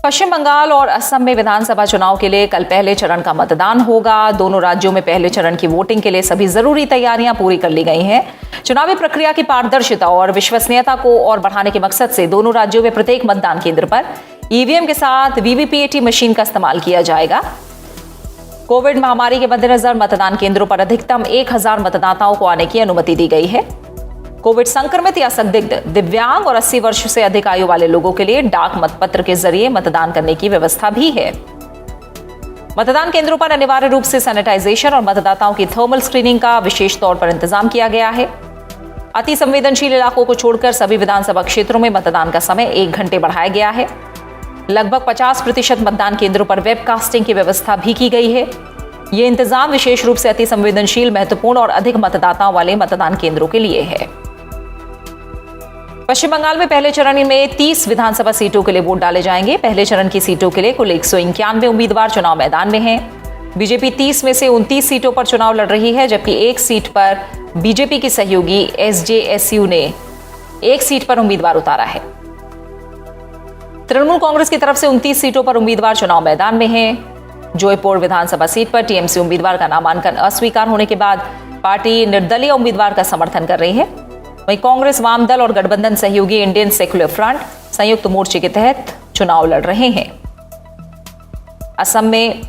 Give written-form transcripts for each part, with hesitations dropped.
पश्चिम बंगाल और असम में विधानसभा चुनाव के लिए कल पहले चरण का मतदान होगा। दोनों राज्यों में पहले चरण की वोटिंग के लिए सभी जरूरी तैयारियां पूरी कर ली गई हैं। चुनावी प्रक्रिया की पारदर्शिता और विश्वसनीयता को और बढ़ाने के मकसद से दोनों राज्यों में प्रत्येक मतदान केंद्र पर ईवीएम के साथ वीवीपीएटी मशीन का इस्तेमाल किया जाएगा। कोविड महामारी के मद्देनजर मतदान केंद्रों पर अधिकतम 1000 मतदाताओं को आने की अनुमति दी गई है। कोविड संक्रमित या संदिग्ध, दिव्यांग और 80 वर्ष से अधिक आयु वाले लोगों के लिए डाक मतपत्र के जरिए मतदान करने की व्यवस्था भी है। मतदान केंद्रों पर अनिवार्य रूप से सैनिटाइजेशन और मतदाताओं की थर्मल स्क्रीनिंग का विशेष तौर पर इंतजाम किया गया है। अति संवेदनशील इलाकों को छोड़कर सभी विधानसभा क्षेत्रों में मतदान का समय 1 घंटे बढ़ाया गया है। लगभग 50% मतदान केंद्रों पर वेबकास्टिंग की व्यवस्था भी की गई है। ये इंतजाम विशेष रूप से अति संवेदनशील, महत्वपूर्ण और अधिक मतदाताओं वाले मतदान केंद्रों के लिए है। पश्चिम बंगाल में पहले चरण में 30 विधानसभा सीटों के लिए वोट डाले जाएंगे। पहले चरण की सीटों के लिए कुल 191 उम्मीदवार चुनाव मैदान में हैं। बीजेपी 30 में से 29 सीटों पर चुनाव लड़ रही है, जबकि एक सीट पर बीजेपी की सहयोगी एसजेएसयू ने एक सीट पर उम्मीदवार उतारा है। तृणमूल कांग्रेस की तरफ से 29 सीटों पर उम्मीदवार चुनाव मैदान में हैं। जयपुर विधानसभा सीट पर टीएमसी उम्मीदवार का नामांकन अस्वीकार होने के बाद पार्टी निर्दलीय उम्मीदवार का समर्थन कर रही है। वहीं कांग्रेस, वाम दल और गठबंधन सहयोगी इंडियन सेक्युलर फ्रंट संयुक्त मोर्चे के तहत चुनाव लड़ रहे हैं। असम में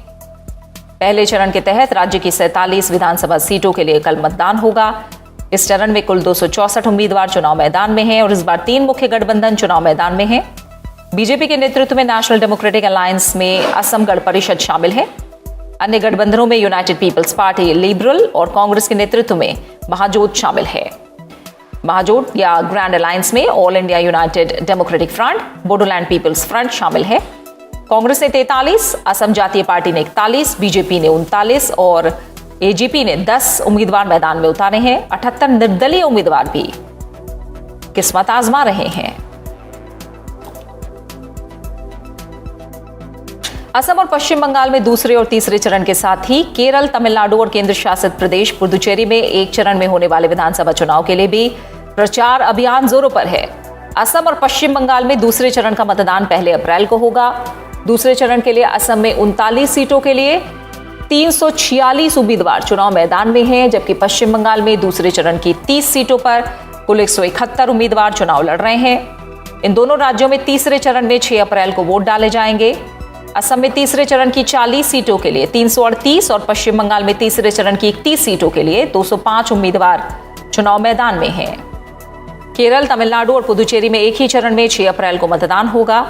पहले चरण के तहत राज्य की 47 विधानसभा सीटों के लिए कल मतदान होगा। इस चरण में कुल 264 उम्मीदवार चुनाव मैदान में हैं और इस बार 3 मुख्य गठबंधन चुनाव मैदान में हैं। बीजेपी के नेतृत्व में नेशनल डेमोक्रेटिक अलायंस में असम गण परिषद शामिल है। अन्य गठबंधनों में यूनाइटेड पीपल्स पार्टी, लिबरल और कांग्रेस के नेतृत्व में महाजोट शामिल है। महाजोट या ग्रैंड अलायंस में All India United Democratic Front, Bodoland People's Front शामिल है। कांग्रेस ने 43, असम जातीय पार्टी ने 41, बीजेपी ने 39 और एजीपी ने 10 उम्मीदवार मैदान में उतारे हैं। 78 निर्दलीय उम्मीदवार भी किस्मत आजमा रहे हैं। असम और पश्चिम बंगाल में दूसरे और तीसरे चरण के साथ ही केरल, तमिलनाडु और केंद्र शासित प्रदेश पुदुचेरी में एक चरण में होने वाले विधानसभा चुनाव के लिए भी प्रचार अभियान जोरों पर है। असम और पश्चिम बंगाल में दूसरे चरण का मतदान 1 अप्रैल को होगा। दूसरे चरण के लिए असम में 39 सीटों के लिए 346 उम्मीदवार चुनाव मैदान में हैं, जबकि पश्चिम बंगाल में दूसरे चरण की 30 सीटों पर कुल 171 उम्मीदवार चुनाव लड़ रहे हैं। इन दोनों राज्यों में तीसरे चरण में 6 अप्रैल को वोट डाले जाएंगे। असम में तीसरे चरण की 40 सीटों के लिए 338 और पश्चिम बंगाल में तीसरे चरण की 31 सीटों के लिए 205 उम्मीदवार चुनाव मैदान में हैं। केरल, तमिलनाडु और पुदुचेरी में एक ही चरण में 6 अप्रैल को मतदान होगा।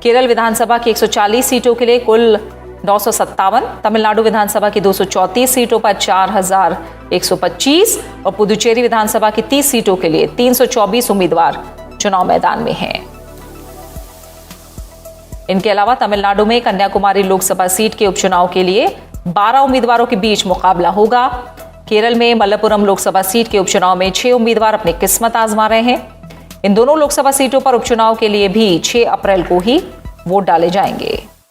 केरल विधानसभा की 140 सीटों के लिए कुल 957, तमिलनाडु विधानसभा की 234 सीटों पर 4125 और पुदुचेरी विधानसभा की 30 सीटों के लिए 324 उम्मीदवार चुनाव मैदान में हैं। इनके अलावा तमिलनाडु में कन्याकुमारी लोकसभा सीट के उपचुनाव के लिए 12 उम्मीदवारों के बीच मुकाबला होगा। केरल में मलप्पुरम लोकसभा सीट के उपचुनाव में 6 उम्मीदवार अपनी किस्मत आजमा रहे हैं। इन दोनों लोकसभा सीटों पर उपचुनाव के लिए भी 6 अप्रैल को ही वोट डाले जाएंगे।